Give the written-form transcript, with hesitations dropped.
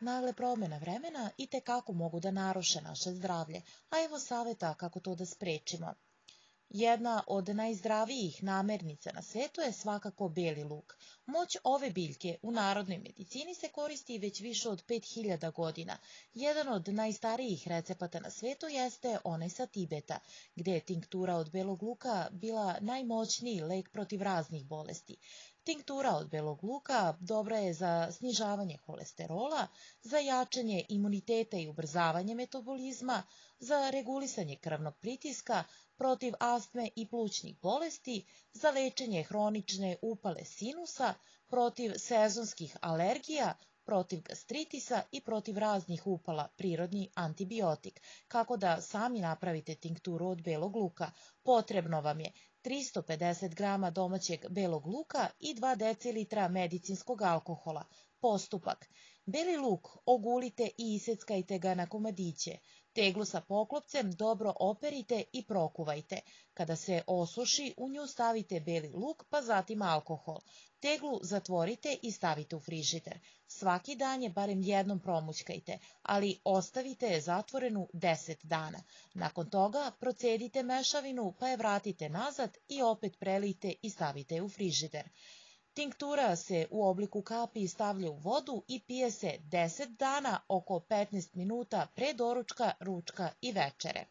Nagle promjena vremena itekako mogu da naruše naše zdravlje, a evo saveta kako to da sprečimo. Jedna od najzdravijih namirnica na svetu je svakako beli luk. Moć ove biljke u narodnoj medicini se koristi već više od 5000 godina. Jedan od najstarijih recepata na svetu jeste onaj sa Tibeta, gdje je tinktura od belog luka bila najmoćniji lek protiv raznih bolesti. Tinktura od belog luka dobra je za snižavanje holesterola, za jačanje imuniteta i ubrzavanje metabolizma, za regulisanje krvnog pritiska, protiv astme i plućnih bolesti, za lečenje hronične upale sinusa, protiv sezonskih alergija, protiv gastritisa i protiv raznih upala, prirodni antibiotik. Kako da sami napravite tinkturu od belog luka? Potrebno vam je 350 grama domaćeg belog luka i 2 decilitra medicinskog alkohola. Postupak. Beli luk ogulite i iseckajte ga na komadiće. Teglu sa poklopcem dobro operite i prokuvajte. Kada se osuši, u nju stavite beli luk, pa zatim alkohol. Teglu zatvorite i stavite u frižider. Svaki dan je barem jednom promućkajte, ali ostavite je zatvorenu 10 dana. Nakon toga procedite mešavinu, pa je vratite nazad i opet prelijte i stavite je u frižider. Tinktura se u obliku kapi stavlja u vodu i pije se 10 dana oko 15 minuta pre doručka, ručka i večere.